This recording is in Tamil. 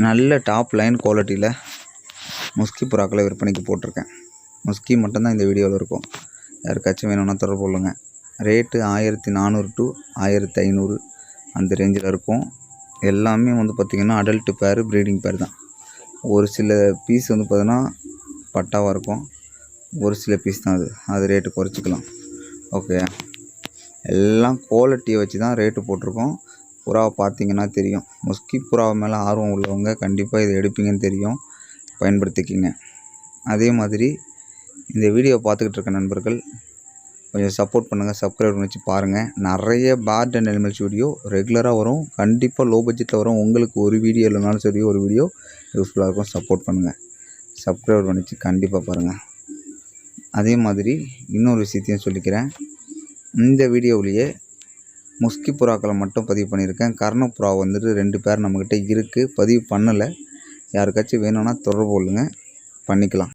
நல்ல டாப் லைன் குவாலிட்டியில் முஸ்கி புறாக்களை விற்பனைக்கு போட்டிருக்கேன். முஸ்கி மட்டும்தான் இந்த வீடியோவில் இருக்கும். யாருக்காச்சும் வேணும்னா தொடர்பு கொள்ளுங்கள். ரேட்டு 1400 to 1500 அந்த ரேஞ்சில் இருக்கும். எல்லாமே வந்து பார்த்திங்கன்னா அடல்ட்டு பேர், ப்ரீடிங் பேர் தான். ஒரு சில பீஸ் வந்து பார்த்தீங்கன்னா பட்டாவாக இருக்கும். ஒரு சில பீஸ் தான் அது ரேட்டு குறைச்சிக்கலாம். ஓகே, எல்லாம் குவாலிட்டியை வச்சு தான் ரேட்டு போட்டிருக்கோம். புறாவை பார்த்தீங்கன்னா தெரியும். முஸ்கி புறாவை மேலே ஆர்வம் உள்ளவங்க கண்டிப்பாக இதை எடுப்பீங்கன்னு தெரியும். பயன்படுத்திக்கிங்க. அதே மாதிரி இந்த வீடியோ பார்த்துக்கிட்டு இருக்க நண்பர்கள் கொஞ்சம் சப்போர்ட் பண்ணுங்கள். சப்ஸ்கிரைப் பண்ணி வச்சு பாருங்கள். நிறைய பேர்ட் அண்ட் அனிமல்ஸ் வீடியோ ரெகுலராக வரும். கண்டிப்பாக லோ பட்ஜெட்டில் வரும். உங்களுக்கு ஒரு வீடியோ இல்லைனாலும் சரி, ஒரு வீடியோ யூஸ்ஃபுல்லாக இருக்கும். சப்போர்ட் பண்ணுங்கள். சப்ஸ்கிரைப் பண்ணி வச்சு கண்டிப்பாக பாருங்கள். அதே மாதிரி இன்னொரு விஷயத்தையும் சொல்லிக்கிறேன். இந்த வீடியோவிலேயே முஸ்கி புறாக்களை மட்டும் பதிவு பண்ணியிருக்கேன். கர்ணப்புறா வந்துட்டு 2 பேர் நம்மக்கிட்ட இருக்குது. பதிவு பண்ணலை. யாருக்காச்சும் வேணும்னா தொடர்பு கொள்ளுங்கள், பண்ணிக்கலாம்.